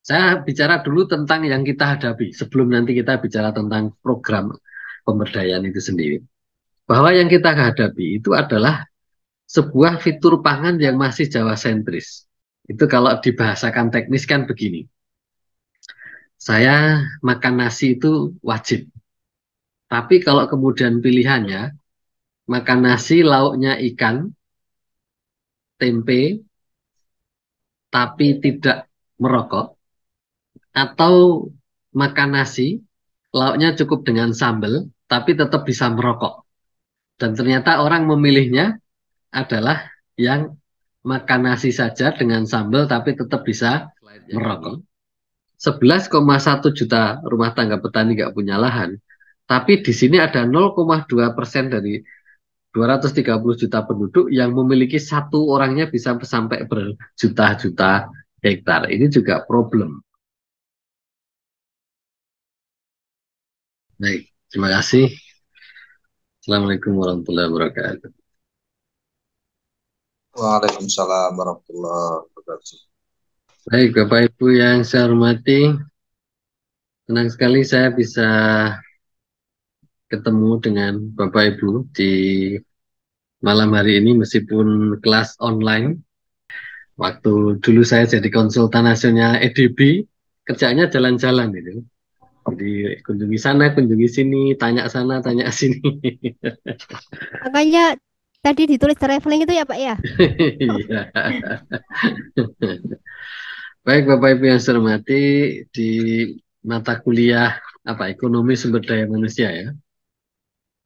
Saya bicara dulu tentang yang kita hadapi sebelum nanti kita bicara tentang program pemberdayaan itu sendiri. Bahwa yang kita hadapi itu adalah sebuah fitur pangan yang masih Jawa sentris. Itu kalau dibahasakan teknis kan begini. Saya makan nasi itu wajib. Tapi kalau kemudian pilihannya makan nasi lauknya ikan, tempe, tapi tidak merokok, atau makan nasi lauknya cukup dengan sambal, tapi tetap bisa merokok. Dan ternyata orang memilihnya adalah yang makan nasi saja dengan sambal, tapi tetap bisa merokok. 11,1 juta rumah tangga petani nggak punya lahan. Tapi di sini ada 0,2% dari 230 juta penduduk yang memiliki satu orangnya bisa sampai berjuta-juta hektar. Ini juga problem. Baik, terima kasih. Assalamualaikum warahmatullahi wabarakatuh. Waalaikumsalam warahmatullahi wabarakatuh. Baik, Bapak Ibu yang saya hormati, senang sekali saya bisa ketemu dengan Bapak Ibu di malam hari ini meskipun kelas online. Waktu dulu saya jadi konsultan nasional EDB, kerjanya jalan-jalan itu. Jadi kunjungi sana, kunjungi sini, tanya sana, tanya sini. Makanya tadi ditulis traveling itu ya Pak ya? Iya. Baik Bapak Ibu yang saya hormati, di mata kuliah ekonomi sumber daya manusia ya.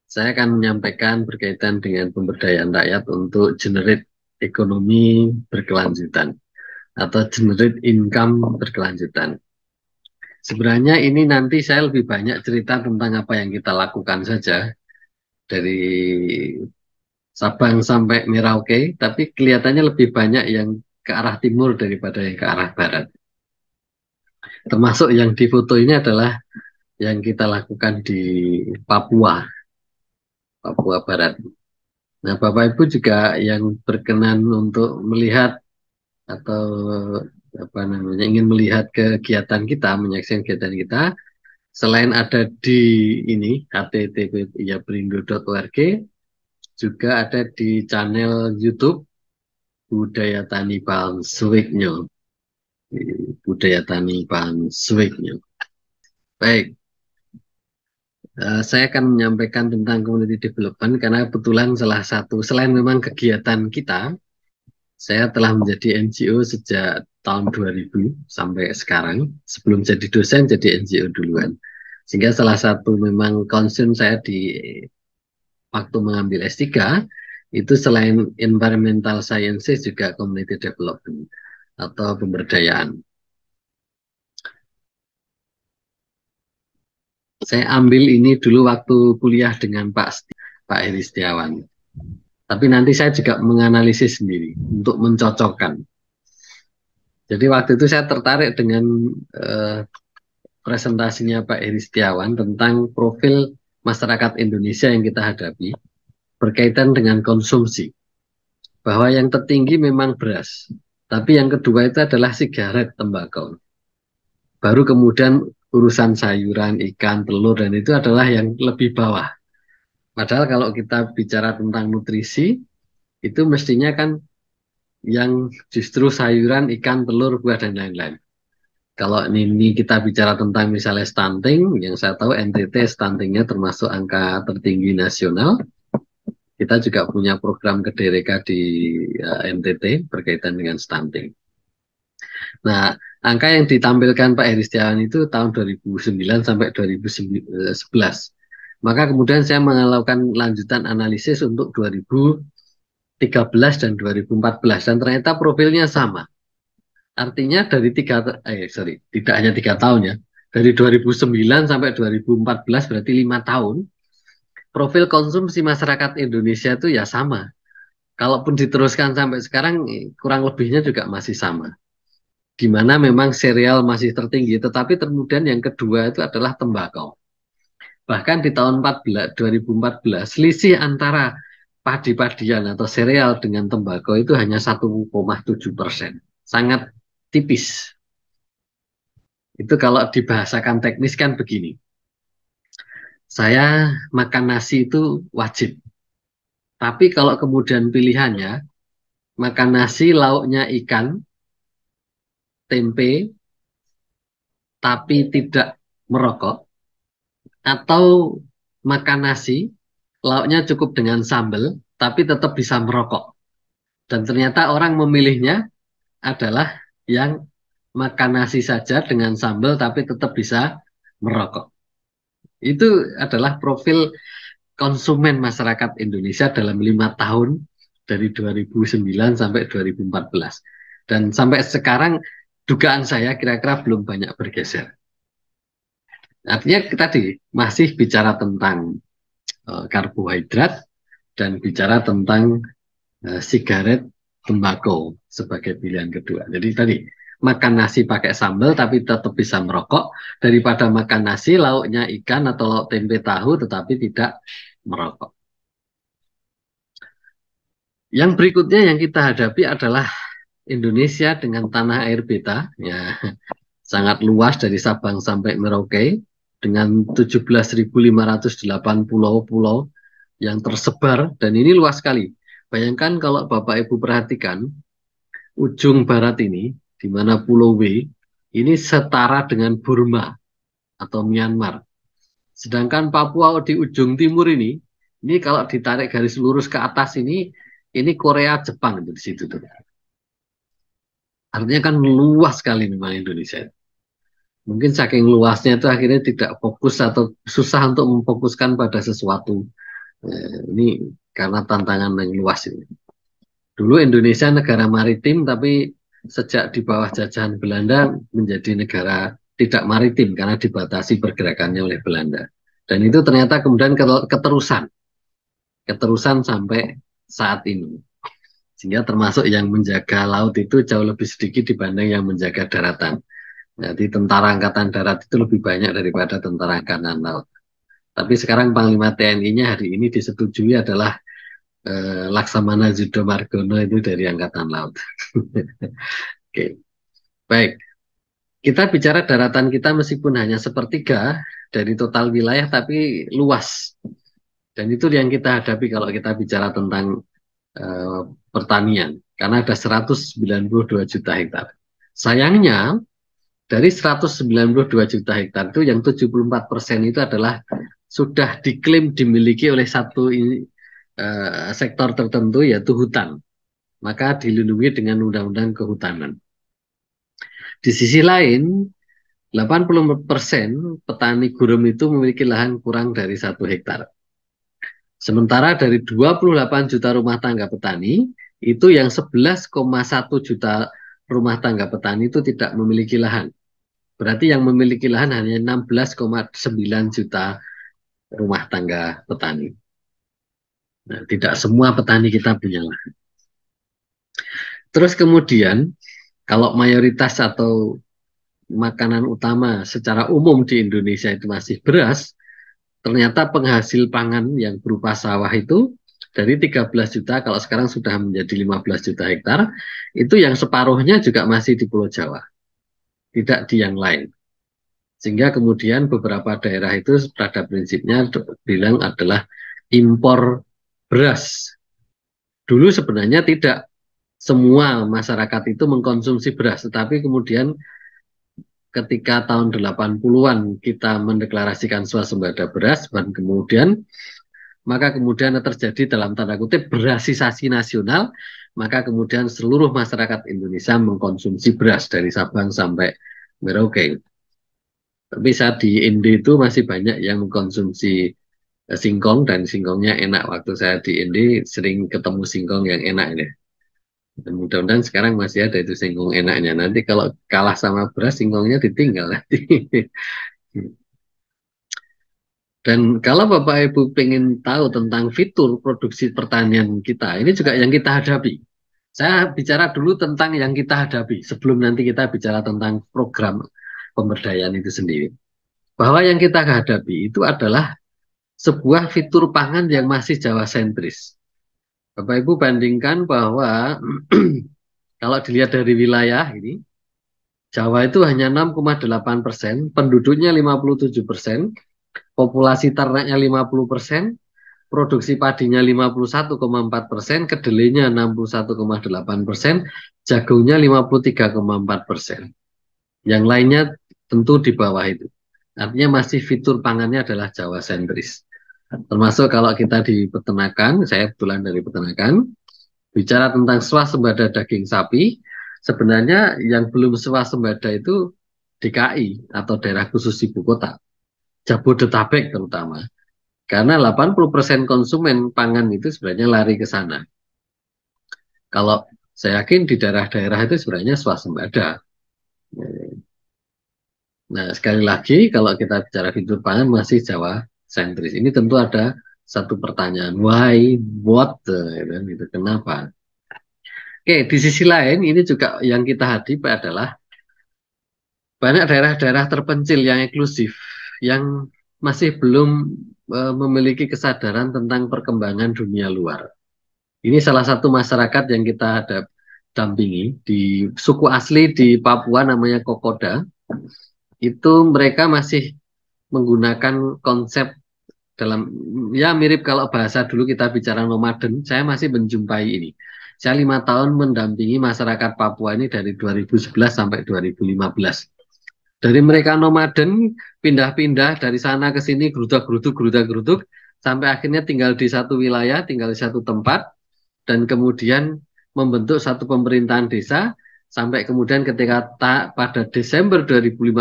Saya akan menyampaikan berkaitan dengan pemberdayaan rakyat untuk generate ekonomi berkelanjutan atau generate income berkelanjutan. Sebenarnya ini nanti saya lebih banyak cerita tentang apa yang kita lakukan saja dari Sabang sampai Merauke, tapi kelihatannya lebih banyak yang ke arah timur daripada yang ke arah barat. Termasuk yang di foto ini adalah yang kita lakukan di Papua, Papua Barat. Nah, Bapak Ibu juga yang berkenan untuk melihat atau ingin melihat kegiatan kita, menyaksikan kegiatan kita, selain ada di ini http://yaperindo.org, juga ada di channel YouTube Budaya Tani Panswiknyo. Budaya Tani Panswiknyo. Baik, saya akan menyampaikan tentang community development karena kebetulan salah satu, selain memang kegiatan kita, saya telah menjadi NGO sejak tahun 2000 sampai sekarang. Sebelum jadi dosen, jadi NGO duluan. Sehingga salah satu memang concern saya di waktu mengambil S3, itu selain environmental sciences juga community development atau pemberdayaan. Saya ambil ini dulu waktu kuliah dengan Pak Heri Setiawan. Tapi nanti saya juga menganalisis sendiri untuk mencocokkan. Jadi waktu itu saya tertarik dengan presentasinya Pak Heri Setiawan tentang profil masyarakat Indonesia yang kita hadapi berkaitan dengan konsumsi. Bahwa yang tertinggi memang beras, tapi yang kedua itu adalah sigaret, tembakau. Baru kemudian urusan sayuran, ikan, telur, dan itu adalah yang lebih bawah. Padahal kalau kita bicara tentang nutrisi, itu mestinya kan yang justru sayuran, ikan, telur, buah, dan lain-lain. Kalau ini kita bicara tentang misalnya stunting, yang saya tahu NTT stuntingnya termasuk angka tertinggi nasional. Kita juga punya program Kedereka di NTT berkaitan dengan stunting. Nah, angka yang ditampilkan Pak Heri Setiawan itu tahun 2009 sampai 2011. Maka kemudian saya melakukan lanjutan analisis untuk 2013 dan 2014 dan ternyata profilnya sama. Artinya dari tidak hanya 3 tahun ya, dari 2009 sampai 2014 berarti 5 tahun, profil konsumsi masyarakat Indonesia itu ya sama. Kalaupun diteruskan sampai sekarang, kurang lebihnya juga masih sama. Di mana memang sereal masih tertinggi, tetapi kemudian yang kedua itu adalah tembakau. Bahkan di tahun 2014, selisih antara padi-padian atau sereal dengan tembakau itu hanya 1,7%. Sangat tipis. Itu kalau dibahasakan teknis kan begini. Saya makan nasi itu wajib. Tapi kalau kemudian pilihannya makan nasi lauknya ikan, tempe, tapi tidak merokok, atau makan nasi lauknya cukup dengan sambal, tapi tetap bisa merokok. Dan ternyata orang memilihnya adalah yang makan nasi saja dengan sambal, tapi tetap bisa merokok. Itu adalah profil konsumen masyarakat Indonesia dalam 5 tahun dari 2009 sampai 2014. Dan sampai sekarang dugaan saya kira-kira belum banyak bergeser. Artinya tadi masih bicara tentang karbohidrat dan bicara tentang sigaret, tembakau sebagai pilihan kedua. Jadi tadi makan nasi pakai sambal tapi tetap bisa merokok daripada makan nasi lauknya ikan atau lauk tempe tahu tetapi tidak merokok. Yang berikutnya yang kita hadapi adalah Indonesia dengan tanah air beta, ya, sangat luas dari Sabang sampai Merauke dengan 17.508 pulau-pulau yang tersebar dan ini luas sekali. Bayangkan kalau Bapak Ibu perhatikan ujung barat ini, di mana Pulau W, ini setara dengan Burma atau Myanmar. Sedangkan Papua di ujung timur ini kalau ditarik garis lurus ke atas ini Korea, Jepang di situ tuh. Artinya kan luas sekali memang Indonesia. Mungkin saking luasnya itu akhirnya tidak fokus atau susah untuk memfokuskan pada sesuatu. Ini karena tantangan yang luas ini. Dulu Indonesia negara maritim, tapi sejak di bawah jajahan Belanda menjadi negara tidak maritim karena dibatasi pergerakannya oleh Belanda. Dan itu ternyata kemudian keterusan sampai saat ini. Sehingga termasuk yang menjaga laut itu jauh lebih sedikit dibanding yang menjaga daratan. Jadi tentara angkatan darat itu lebih banyak daripada tentara angkatan laut. Tapi sekarang Panglima TNI-nya hari ini disetujui adalah Laksamana Yudho Margono itu dari Angkatan Laut. Oke. Baik. Kita bicara daratan kita meskipun hanya sepertiga dari total wilayah tapi luas. Dan itu yang kita hadapi kalau kita bicara tentang pertanian. Karena ada 192 juta hektar. Sayangnya dari 192 juta hektar itu yang 74% itu adalah sudah diklaim dimiliki oleh satu sektor tertentu yaitu hutan. Maka dilindungi dengan undang-undang kehutanan. Di sisi lain, 80% petani gurem itu memiliki lahan kurang dari 1 hektar. Sementara dari 28 juta rumah tangga petani, itu yang 11,1 juta rumah tangga petani itu tidak memiliki lahan. Berarti yang memiliki lahan hanya 16,9 juta rumah tangga petani. Nah, tidak semua petani kita punya lahan. Terus kemudian, kalau mayoritas atau makanan utama secara umum di Indonesia itu masih beras, ternyata penghasil pangan yang berupa sawah itu dari 13 juta, kalau sekarang sudah menjadi 15 juta hektar, itu yang separuhnya juga masih di Pulau Jawa, tidak di yang lain. Sehingga kemudian beberapa daerah itu pada prinsipnya bilang adalah impor beras. Dulu sebenarnya tidak semua masyarakat itu mengkonsumsi beras, tetapi kemudian ketika tahun 80-an kita mendeklarasikan swasembada beras, dan kemudian terjadi dalam tanda kutip berasisasi nasional, maka kemudian seluruh masyarakat Indonesia mengkonsumsi beras dari Sabang sampai Merauke. Tapi saat di Inde itu masih banyak yang mengkonsumsi singkong, dan singkongnya enak. Waktu saya di Inde sering ketemu singkong yang enak ini. Mudah-mudahan sekarang masih ada itu singkong enaknya. Nanti kalau kalah sama beras, singkongnya ditinggal nanti. Dan kalau Bapak Ibu pengen tahu tentang fitur produksi pertanian kita, ini juga yang kita hadapi. Saya bicara dulu tentang yang kita hadapi, sebelum nanti kita bicara tentang program pemberdayaan itu sendiri. Bahwa yang kita hadapi itu adalah sebuah fitur pangan yang masih Jawa sentris. Bapak Ibu bandingkan bahwa kalau dilihat dari wilayah ini, Jawa itu hanya 6,8%, penduduknya 57%, populasi ternaknya 50%, produksi padinya 51,4%, kedelainya 61,8%, jagungnya 53,4%. Yang lainnya tentu di bawah itu. Artinya masih fitur pangannya adalah Jawa sentris. Termasuk kalau kita di peternakan, saya kebetulan dari peternakan, bicara tentang swasembada daging sapi, sebenarnya yang belum swasembada itu DKI atau daerah khusus ibu kota, Jabodetabek terutama. Karena 80% konsumen pangan itu sebenarnya lari ke sana. Kalau saya yakin di daerah-daerah itu sebenarnya swasembada. Nah, sekali lagi kalau kita bicara fitur pangan masih Jawa sentris. Ini tentu ada satu pertanyaan, why, what, gitu, kenapa? Oke, di sisi lain ini juga yang kita hadapi adalah banyak daerah-daerah terpencil yang eksklusif yang masih belum memiliki kesadaran tentang perkembangan dunia luar. Ini salah satu masyarakat yang kita dampingi di suku asli di Papua namanya Kokoda. Itu mereka masih menggunakan konsep dalam ya mirip kalau bahasa dulu kita bicara nomaden. Saya masih menjumpai ini. Saya 5 tahun mendampingi masyarakat Papua ini dari 2011 sampai 2015. Dari mereka nomaden, pindah-pindah dari sana ke sini, gerudak-geruduk, sampai akhirnya tinggal di satu wilayah, tinggal di satu tempat, dan kemudian membentuk satu pemerintahan desa, sampai kemudian ketika pada Desember 2015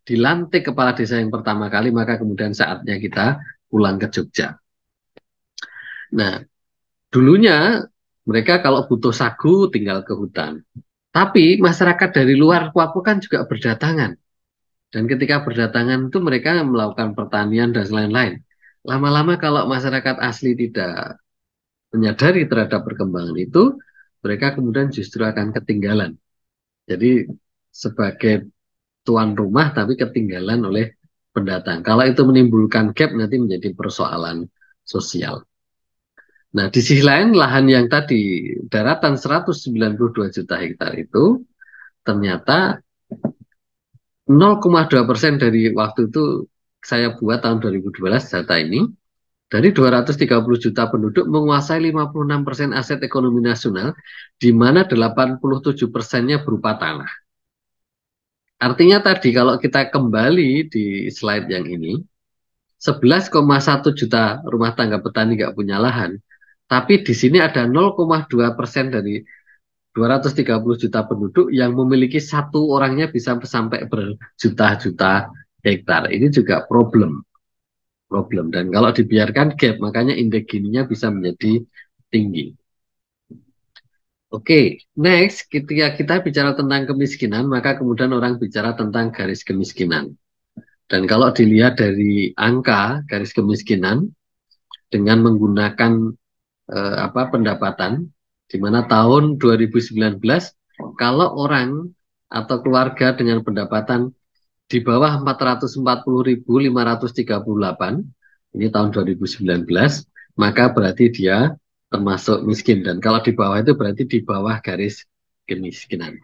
dilantik kepala desa yang pertama kali, maka kemudian saatnya kita pulang ke Jogja. Nah, dulunya mereka kalau butuh sagu tinggal ke hutan. Tapi masyarakat dari luar Papua kan juga berdatangan. Dan ketika berdatangan itu mereka melakukan pertanian dan lain-lain. Lama-lama kalau masyarakat asli tidak menyadari terhadap perkembangan itu, mereka kemudian justru akan ketinggalan. Jadi sebagai tuan rumah tapi ketinggalan oleh pendatang. Kalau itu menimbulkan gap nanti menjadi persoalan sosial. Nah, di sisi lain lahan yang tadi daratan 192 juta hektar itu ternyata 0,2% dari waktu itu saya buat tahun 2012 data ini, dari 230 juta penduduk menguasai 56% aset ekonomi nasional, di mana 87%-nya berupa tanah. Artinya tadi kalau kita kembali di slide yang ini, 11,1 juta rumah tangga petani nggak punya lahan, tapi di sini ada 0,2% dari 230 juta penduduk yang memiliki satu orangnya bisa sampai berjuta-juta hektar. Ini juga problem. Dan kalau dibiarkan gap, makanya indeks Gininya bisa menjadi tinggi. Oke, next ketika kita bicara tentang kemiskinan, maka kemudian orang bicara tentang garis kemiskinan. Dan kalau dilihat dari angka garis kemiskinan dengan menggunakan pendapatan, di mana tahun 2019 kalau orang atau keluarga dengan pendapatan di bawah 440.538, ini tahun 2019, maka berarti dia termasuk miskin. Dan kalau di bawah itu berarti di bawah garis kemiskinan.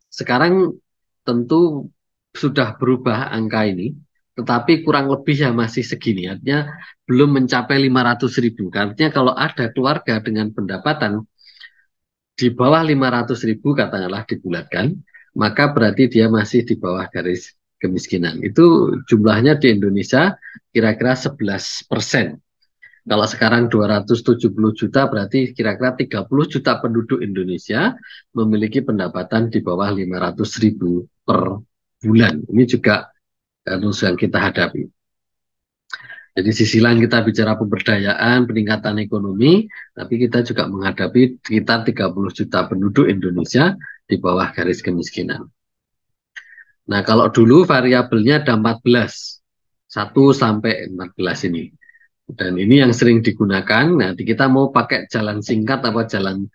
Sekarang tentu sudah berubah angka ini, tetapi kurang lebih ya masih segini. Artinya belum mencapai 500.000. Artinya kalau ada keluarga dengan pendapatan di bawah 500.000 katakanlah dibulatkan, maka berarti dia masih di bawah garis kemiskinan. Itu jumlahnya di Indonesia kira-kira 11%. Kalau sekarang 270 juta berarti kira-kira 30 juta penduduk Indonesia memiliki pendapatan di bawah 500.000 per bulan. Ini juga yang kita hadapi. Jadi sisi lain kita bicara pemberdayaan, peningkatan ekonomi, tapi kita juga menghadapi sekitar 30 juta penduduk Indonesia di bawah garis kemiskinan. Nah, kalau dulu variabelnya ada 14, 1 sampai 14 ini. Dan ini yang sering digunakan. Nanti kita mau pakai jalan singkat atau jalan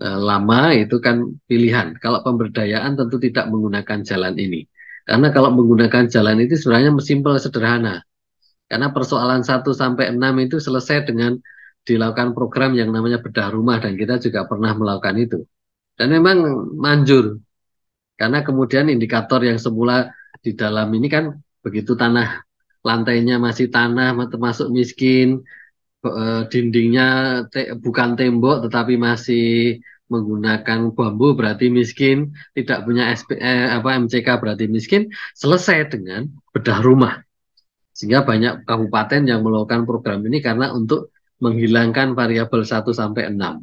lama itu kan pilihan. Kalau pemberdayaan tentu tidak menggunakan jalan ini. Karena kalau menggunakan jalan itu sebenarnya simpel sederhana. Karena persoalan 1 sampai 6 itu selesai dengan dilakukan program yang namanya bedah rumah dan kita juga pernah melakukan itu. Dan memang manjur. Karena kemudian indikator yang semula di dalam ini kan begitu tanah lantainya masih tanah termasuk miskin, dindingnya bukan tembok tetapi masih menggunakan bambu berarti miskin, tidak punya MCK berarti miskin, selesai dengan bedah rumah. Sehingga banyak kabupaten yang melakukan program ini karena untuk menghilangkan variabel 1 sampai 6.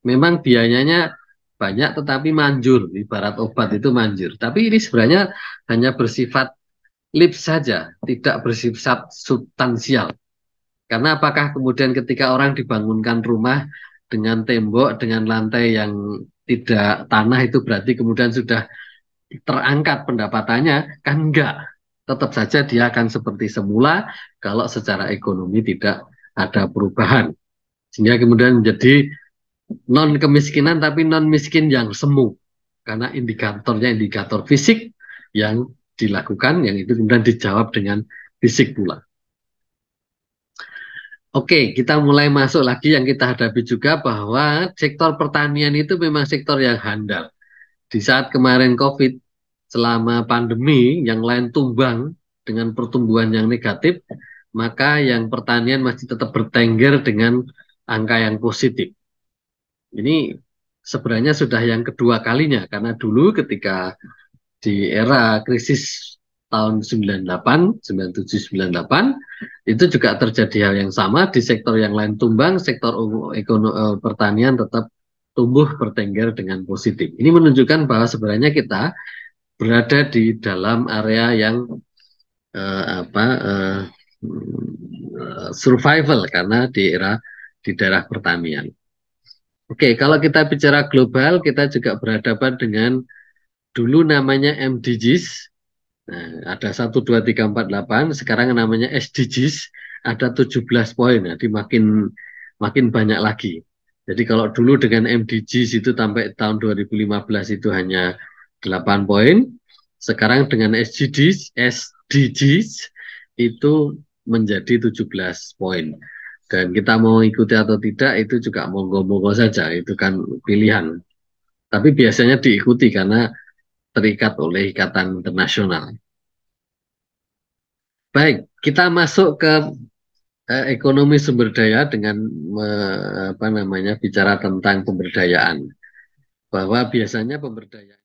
Memang biayanya banyak tetapi manjur, ibarat obat itu manjur. Tapi ini sebenarnya hanya bersifat lip saja, tidak bersifat substansial. Karena apakah kemudian ketika orang dibangunkan rumah dengan tembok, dengan lantai yang tidak tanah itu berarti kemudian sudah terangkat pendapatannya? Kan enggak. Tetap saja dia akan seperti semula kalau secara ekonomi tidak ada perubahan. Sehingga kemudian menjadi non kemiskinan tapi non miskin yang semu. Karena indikatornya indikator fisik yang dilakukan, yang itu kemudian dijawab dengan fisik pula. Oke, kita mulai masuk lagi yang kita hadapi juga bahwa sektor pertanian itu memang sektor yang handal. Di saat kemarin COVID, selama pandemi, yang lain tumbang dengan pertumbuhan yang negatif, maka yang pertanian masih tetap bertengger dengan angka yang positif. Ini sebenarnya sudah yang kedua kalinya, karena dulu ketika di era krisis tahun 98, 97, 98, itu juga terjadi hal yang sama, di sektor yang lain tumbang, sektor pertanian tetap tumbuh bertengger dengan positif. Ini menunjukkan bahwa sebenarnya kita berada di dalam area yang survival karena di daerah pertanian. Oke, kalau kita bicara global, kita juga berhadapan dengan dulu namanya MDGs. Nah, ada 1, 2, 3, 4, 8, sekarang namanya SDGs, ada 17 poin, jadi makin banyak lagi. Jadi kalau dulu dengan MDGs itu sampai tahun 2015 itu hanya 8 poin, sekarang dengan SDGs itu menjadi 17 poin. Dan kita mau ikuti atau tidak itu juga monggo-monggo saja, itu kan pilihan. Tapi biasanya diikuti karena terikat oleh ikatan internasional. Baik, kita masuk ke ekonomi sumber daya dengan bicara tentang pemberdayaan. Bahwa biasanya pemberdayaan